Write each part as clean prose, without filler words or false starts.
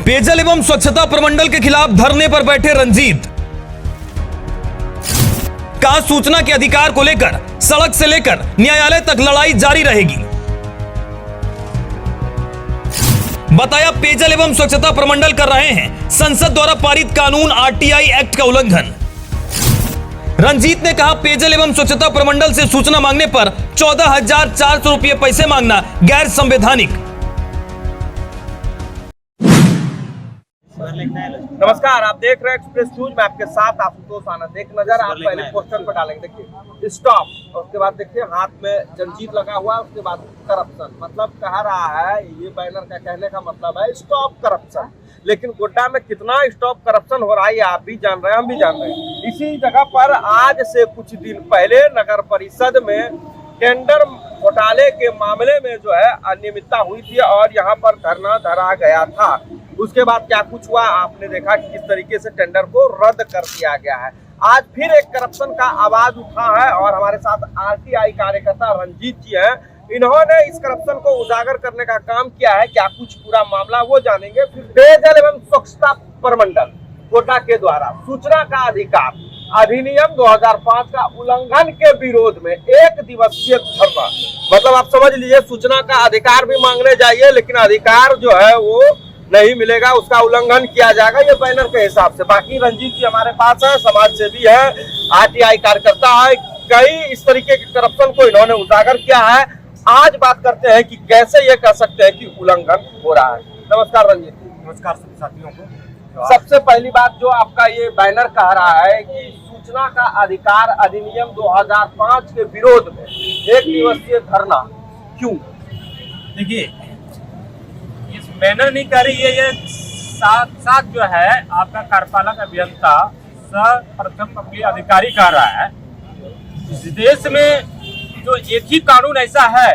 पेयजल एवं स्वच्छता प्रमंडल के खिलाफ धरने पर बैठे रंजीत। कहा सूचना के अधिकार को लेकर सड़क से लेकर न्यायालय तक लड़ाई जारी रहेगी। बताया पेयजल एवं स्वच्छता प्रमंडल कर रहे हैं संसद द्वारा पारित कानून आरटीआई एक्ट का उल्लंघन। रंजीत ने कहा पेयजल एवं स्वच्छता प्रमंडल से सूचना मांगने पर 14,400 रुपये पैसे मांगना गैर संवैधानिक। नमस्कार, आप देख रहे हैं एक्सप्रेस न्यूज। मैं आपके साथ आशुतोष आनंद। एक नजर आप पहले पोस्टर पर डालेंगे, देखिए स्टॉप, और उसके बाद देखिए हाथ में जंजीर लगा हुआ है, उसके बाद करप्शन। मतलब कह रहा है, ये बैनर का कहने का मतलब है स्टॉप करप्शन। लेकिन गोड्डा में कितना स्टॉप करप्शन हो रहा है आप भी जान रहे हैं, हम भी जान रहे हैं। इसी जगह पर आज से कुछ दिन पहले नगर परिषद में टेंडर घोटाले के मामले में जो है अनियमितता हुई थी और यहाँ पर धरना धरा गया था। उसके बाद क्या कुछ हुआ आपने देखा कि किस तरीके से टेंडर को रद्द कर दिया गया है। आज फिर एक करप्शन का आवाज उठा है और हमारे साथ आरटीआई कार्यकर्ता रंजीत जी हैं। इन्होंने इस करप्शन को उजागर करने का काम किया है। क्या कुछ पूरा मामला वो जानेंगे। फिर पेयजल एवं स्वच्छता प्रमंडल गोड्डा के द्वारा सूचना का अधिकार अधिनियम 2005 का उल्लंघन के विरोध में 1 दिवसीय धरना। मतलब आप समझ लीजिए, सूचना का अधिकार भी मांगने जाइए लेकिन अधिकार जो है वो नहीं मिलेगा, उसका उल्लंघन किया जाएगा ये बैनर के हिसाब से। बाकी रंजीत जी हमारे पास है, समाज सेवी है, आरटीआई कार्यकर्ता है। कई इस तरीके के करप्शन को इन्होंने उजागर किया है। आज बात करते हैं कि कैसे ये कह सकते हैं कि उल्लंघन हो रहा है। नमस्कार रंजीत जी। नमस्कार सभी साथियों को। सबसे पहली बात, जो आपका ये बैनर कह रहा है कि सूचना का अधिकार अधिनियम 2005 के विरोध में 1 दिवसीय धरना, क्यों? देखिए, इस बैनर नहीं कर रही है, ये साथ जो है आपका कार्यपालक अभियंता सर्वप्रथम अपने अधिकारी कह रहा है। इस देश में जो एक ही कानून ऐसा है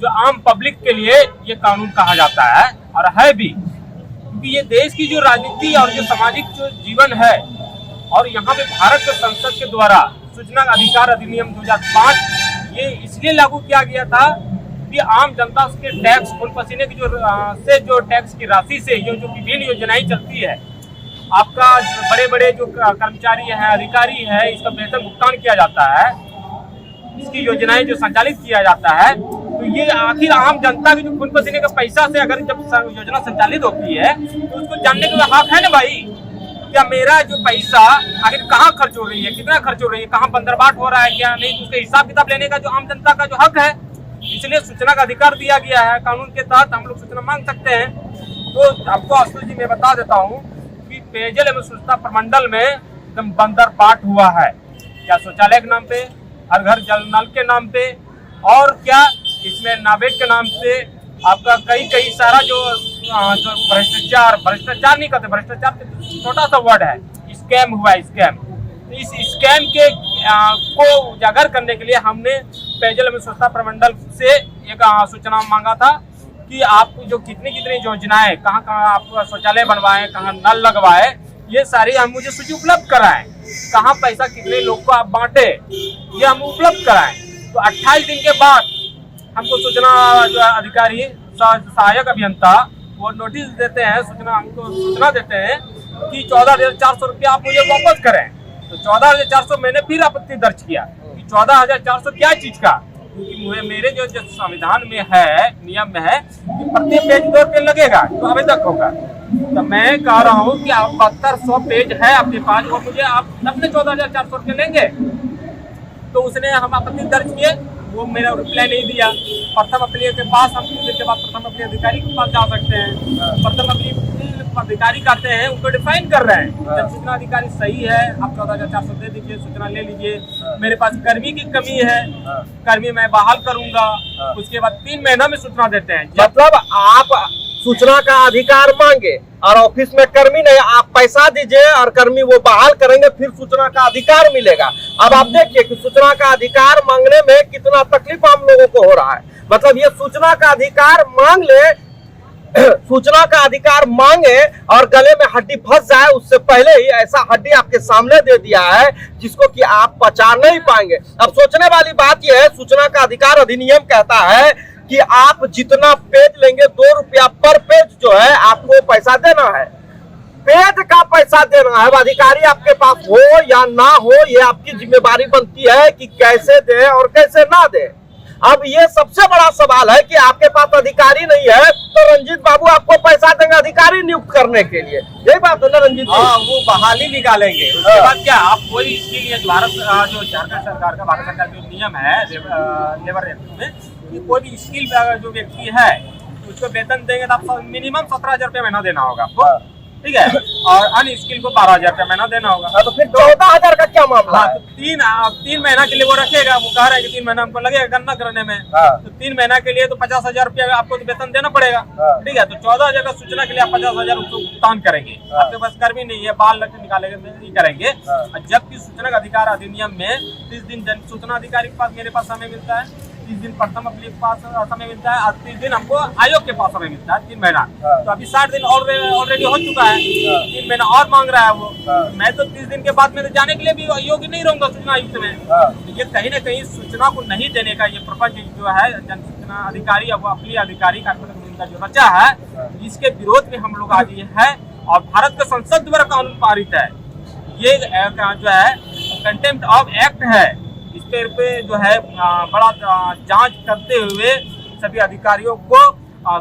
जो आम पब्लिक के लिए ये कानून कहा जाता है और है भी, क्योंकि ये देश की जो राजनीति और जो सामाजिक जो जीवन है, और यहाँ पे भारत के संसद के द्वारा सूचना अधिकार अधिनियम 2005 ये इसलिए लागू किया गया था कि आम जनता उसके टैक्स खून पसीने की जो टैक्स की राशि से ये जो विभिन्न योजनाएं चलती है, आपका बड़े बड़े जो कर्मचारी है, अधिकारी है, इसका वेतन भुगतान किया जाता है, इसकी योजनाएं जो संचालित किया जाता है, तो ये आखिर आम जनता की जो खून पसीने का पैसा से अगर जब योजना संचालित होती है तो उसको जानने का हक है ना भाई, क्या मेरा जो पैसा आखिर कहाँ खर्च हो रही है, कितना खर्च हो रही है, कहाँ बंदरबाट हो रहा है क्या नहीं, तो उसका हिसाब किताब लेने का जो आम जनता का जो हक है, इसलिए सूचना का अधिकार दिया गया है। कानून के तहत हम लोग सूचना मांग सकते हैं। तो आपको आशुतोष जी मैं बता देता हूँ कि पेयजल एवं स्वच्छता प्रमंडल में एकदम बंदरबाट हुआ है। क्या शौचालय के नाम पे, हर घर जल नल के नाम पे, और क्या इसमें नावेट के नाम से आपका कई सारा जो भ्रष्टाचार नहीं करते, भ्रष्टाचार छोटा सा वर्ड है, स्कैम हुआ है, स्कैम। तो इस स्कैम के को उजागर करने के लिए हमने पेयजल एवं स्वच्छता प्रमंडल से एक सूचना मांगा था कि आपको जो कितनी योजनाएं, कहाँ आप शौचालय बनवाएं, कहाँ नल लगवाए, ये सारी हम मुझे सूची उपलब्ध कराएं, कहाँ पैसा कितने लोग को आप बांटे, ये हम उपलब्ध कराएं। तो 28 दिन के बाद हमको सूचना जो अधिकारी सहायक अभियंता वो नोटिस देते हैं, हमको सूचना देते हैं कि 14,400 रुपया आप मुझे वापस करें। तो 14,400 मैंने फिर आपत्ति दर्ज किया कि 14,400 क्या चीज का, क्योंकि मेरे जो संविधान में है, नियम में है कि प्रत्येक पेज 2 रुपये लगेगा तो आवेदक होगा। तो मैं कह रहा हूँ कि आप 7200 पेज है आपके पास, और मुझे आप अपने 14,400 रुपये लेंगे। तो उसने हम आपत्ति दर्ज किए, वो मेरा रिप्लाई नहीं दिया। प्रथम अपील के पास हम के बाद प्रथम अपने अधिकारी के पास जा सकते हैं। प्रथम अपील अधिकारी करते हैं, उनको डिफाइन कर रहे हैं। जब सूचना अधिकारी सही है, आप 14,400 दे दीजिए, सूचना ले लीजिए। मेरे पास कर्मी की कमी है, कर्मी मैं बहाल करूंगा। उसके बाद 3 महीना में सूचना देते हैं। मतलब आप सूचना का अधिकार मांगे और ऑफिस में कर्मी नहीं, आप पैसा दीजिए और कर्मी वो बहाल करेंगे, फिर सूचना का अधिकार मिलेगा। अब आप देखिए कि सूचना का अधिकार मांगने में कितना तकलीफ हम लोगों को हो रहा है। मतलब ये सूचना का अधिकार मांग ले, सूचना का अधिकार मांगे और गले में हड्डी फंस जाए, उससे पहले ही ऐसा हड्डी आपके सामने दे दिया है जिसको कि आप पचा नहीं पाएंगे। अब सोचने वाली बात यह है, सूचना का अधिकार अधिनियम कहता है कि आप जितना पेज लेंगे 2 रुपया पर पेज जो है आपको पैसा देना है। पेज का पैसा देना है। अब अधिकारी आपके पास हो या ना हो, ये आपकी जिम्मेदारी बनती है कि कैसे दे और कैसे ना दे। अब ये सबसे बड़ा सवाल है कि आपके पास अधिकारी नहीं है तो रंजीत बाबू आपको पैसा देंगे अधिकारी नियुक्त करने के लिए, यही बात है ना रंजीत जी? हाँ, वो बहाली निकालेंगे। उसके बाद क्या आप कोई इसके लिए भारत जो झारखंड सरकार का भारत सरकार जो नियम है लेबर एक्ट में कि कोई भी स्किल जो व्यक्ति है उसको वेतन देंगे तो आप मिनिमम 17,000 रुपया महीना देना होगा आपको, ठीक है, और अनस्किल को 12,000 रुपया महीना देना होगा। तो फिर 14,000 का क्या मामला? हाँ, तो तीन महीना के लिए वो रखेगा, वो कह रहा है कि 3 महीना हमको लगेगा गन्ना करने में, तो 3 महीना के लिए तो 50,000 रुपया आपको तो वेतन देना पड़ेगा, ठीक है। तो 14,000 का सूचना के लिए आप 50,000 उसको भुगतान करेंगे। आपके पास कर्मी नहीं है, बाल निकालेंगे नहीं करेंगे। जबकि सूचना अधिकार अधिनियम में 30 दिन सूचना अधिकारी के पास मेरे पास समय मिलता है, 30 दिन प्रथम अपने के पास समय मिलता है और 30 दिन हमको आयोग के पास समय मिलता है, 3 महीना। तो अभी 60 दिन ऑलरेडी हो चुका है, 3 महीना और मांग रहा है वो। मैं तो 30 दिन के बाद में जाने के लिए भी योग्य नहीं रहूंगा सूचना आयुक्त में। तो ये कहीं ना कहीं सूचना को नहीं देने का ये प्रपंच जो है जन सूचना अधिकारी अब अपनी अधिकारी का जो रचा है, इसके विरोध में हम लोग आज ये है। और भारत का संसद द्वारा कानून पारित है, ये जो है कंटेम्प्ट ऑफ एक्ट है। इस पे जो है बड़ा जांच करते हुए सभी अधिकारियों को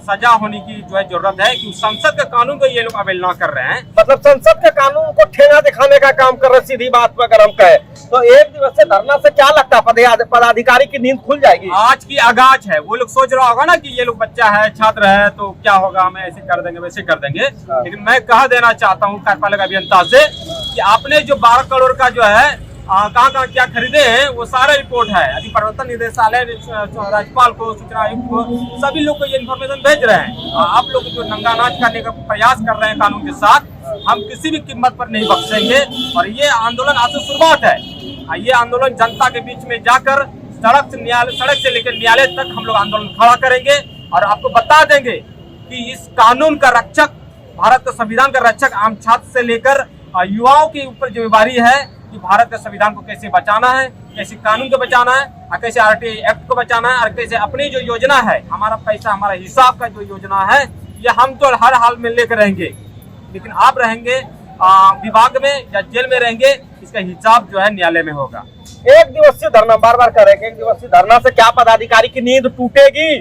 सजा होने की जो है जरूरत है कि संसद के कानून को ये लोग अवहेलना कर रहे हैं। मतलब संसद के कानून को ठेंगा दिखाने का काम कर रहे हैं। सीधी बात पर अगर हम कहें तो 1 दिवसीय धरना से क्या लगता है पदाधिकारी की नींद खुल जाएगी? आज की आगाज है, वो लोग सोच रहा होगा ना कि ये लोग बच्चा है, छात्र है, तो क्या होगा, हम ऐसे कर देंगे वैसे कर देंगे। लेकिन मैं कह देना चाहता हूँ कार्यपालक अभियंता से कि आपने जो 12 करोड़ का जो है कहाँ क्या खरीदे हैं वो सारा रिपोर्ट है। अभी प्रवर्तन निदेशालय राज्यपाल को, सूचना आयुक्त को, सभी लोग को ये इन्फॉर्मेशन भेज रहे हैं। आप लोग जो नंगा नाच करने का प्रयास कर रहे हैं कानून के साथ, हम किसी भी कीमत पर नहीं बख्शेंगे। और ये आंदोलन आज से शुरुआत है। ये आंदोलन जनता के बीच में जाकर सड़क से लेकर न्यायालय तक हम लोग आंदोलन खड़ा करेंगे और आपको बता देंगे कि इस कानून का रक्षक, भारत का संविधान का रक्षक आम छात्र से लेकर युवाओं के ऊपर जिम्मेदारी है कि भारत के संविधान को कैसे बचाना है, कैसे कानून को बचाना है और कैसे आरटीआई एक्ट को बचाना है और कैसे अपनी जो योजना है, हमारा पैसा हमारा हिसाब का जो योजना है, ये हम तो हर हाल में लेकर रहेंगे। लेकिन आप रहेंगे विभाग में या जेल में रहेंगे, इसका हिसाब जो है न्यायालय में होगा। 1 दिवसीय धरना, बार बार कह रहे हैं 1 दिवसीय धरना से क्या पदाधिकारी की नींद टूटेगी?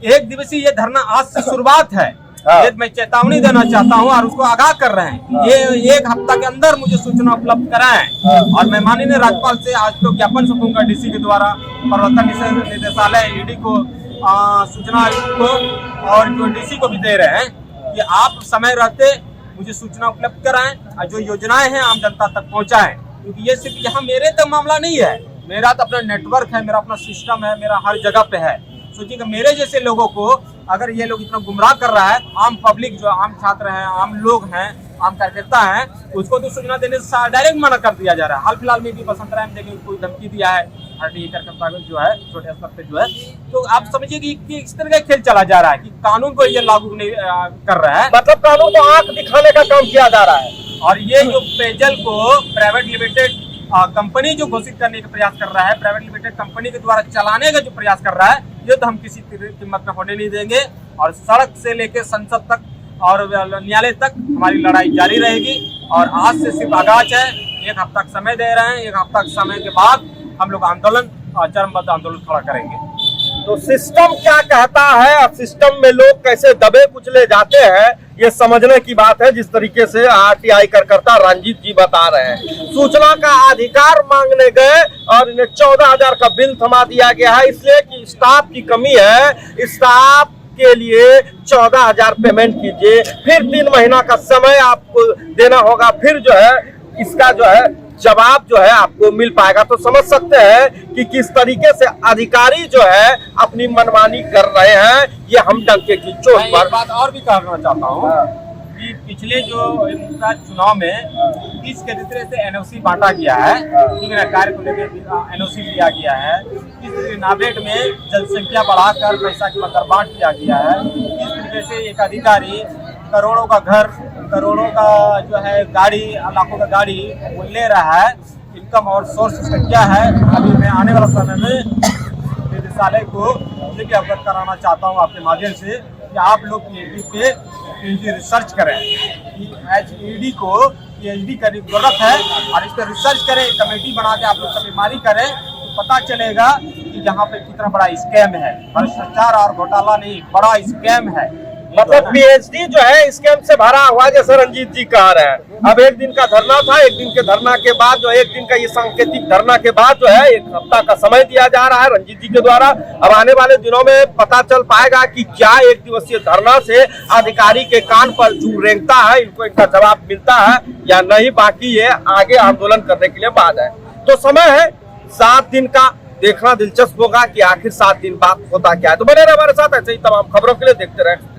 1 दिवसीय ये धरना आज से शुरुआत है। ये मैं चेतावनी देना चाहता हूँ और उसको आगाह कर रहे हैं। ये 1 हफ्ता के अंदर मुझे सूचना उपलब्ध कराएं और मैं माननीय राज्यपाल से आज तो ज्ञापन सौंपूंगा डीसी के द्वारा, प्रवर्तन निदेशालय ईडी को, सूचना आयुक्त को और जो डीसी को भी दे रहे हैं कि आप समय रहते मुझे सूचना उपलब्ध कराएं और जो योजनाएं हैं आम जनता तक पहुँचाएं। क्योंकि ये सिर्फ यहाँ मेरे तक मामला नहीं है, मेरा तो अपना नेटवर्क है, मेरा अपना सिस्टम है, मेरा हर जगह पे है। सोचिएगा मेरे जैसे लोगों को अगर ये लोग इतना गुमराह कर रहा है, आम पब्लिक जो आम छात्र हैं, आम लोग हैं, आम कार्यकर्ता हैं, उसको तो सूचना देने से डायरेक्ट मना कर दिया जा रहा है। हाल फिलहाल में भी बसंतराय में देखिए कोई धमकी दिया है आरटीआई कार्यकर्ता जो है छोटे स्तर पे जो है। तो आप समझिए कि इस तरह का खेल चला जा रहा है कि कानून को ये लागू नहीं कर रहा है, मतलब कानून को आंख दिखाने का काम किया जा रहा है। और ये जो पेयजल को प्राइवेट लिमिटेड कंपनी जो घोषित करने का प्रयास कर रहा है, प्राइवेट लिमिटेड कंपनी के द्वारा चलाने का जो प्रयास कर रहा है, ये तो हम किसी कीमत में होने नहीं देंगे। और सड़क से लेकर संसद तक और न्यायालय तक हमारी लड़ाई जारी रहेगी। और आज से सिर्फ आगाज है, 1 हफ्ता का समय दे रहे हैं। 1 हफ्ता के समय के बाद हम लोग आंदोलन, चरमबद्ध आंदोलन खड़ा करेंगे। तो सिस्टम क्या कहता है और सिस्टम में लोग कैसे दबे कुचले जाते हैं, ये समझने की बात है। जिस तरीके से आरटीआई कार्यकर्ता रंजीत जी बता रहे हैं, सूचना का अधिकार मांगने गए और इन्हें 14,000 का बिल थमा दिया गया है, इसलिए कि स्टाफ की कमी है। स्टाफ के लिए 14,000 पेमेंट कीजिए, फिर 3 महीना का समय आपको देना होगा, फिर जो है इसका जो है जवाब जो है आपको मिल पाएगा। तो समझ सकते हैं कि किस तरीके से अधिकारी जो है अपनी मनमानी कर रहे हैं। ये हम डंके की चोट पर एक बात और भी कहना चाहता हूँ कि पिछले जो चुनाव में किस तरीके से एनओसी बांटा गया है, ठीक है ना, कार्य को लेकर एनओसी दिया गया है, किस नाबेड में जनसंख्या बढ़ाकर पैसा की बर्बाद किया गया है, किस तरीके से एक अधिकारी करोड़ों का घर, करोड़ों का जो है गाड़ी, लाखों का गाड़ी वो ले रहा है। इनकम और सोर्स उसका क्या है, अभी मैं आने वाला समय में निदेशालय को ये भी अवगत कराना चाहता हूँ आपके माध्यम से कि आप लोग पीएचडी पे पीएचडी रिसर्च करें कि एचईडी को पीएचडी करने की जरूरत है और इस पर रिसर्च करें, कमेटी बना के आप लोग छापेमारी करें तो पता चलेगा कि यहाँ पे कितना बड़ा स्कैम है। भ्रष्टाचार और घोटाला नहीं, बड़ा स्कैम है। मतलब पीएचडी जो है स्कैम से भरा हुआ, जैसे रंजीत जी कह रहे हैं। अब एक दिन का धरना था, एक दिन के धरना के बाद जो एक दिन का ये सांकेतिक धरना के बाद जो है 1 हफ्ता का समय दिया जा रहा है रंजीत जी के द्वारा। अब आने वाले दिनों में पता चल पाएगा कि क्या 1 दिवसीय धरना से अधिकारी के कान पर जू रेंगता है, इनको इनका जवाब मिलता है या नहीं। बाकी ये आगे आंदोलन करने के लिए बात है। तो समय है 7 दिन का, देखना दिलचस्प होगा कि आखिर 7 दिन बाद होता क्या है। तो बने रहे हमारे साथ, ऐसे ही तमाम खबरों के लिए देखते रहे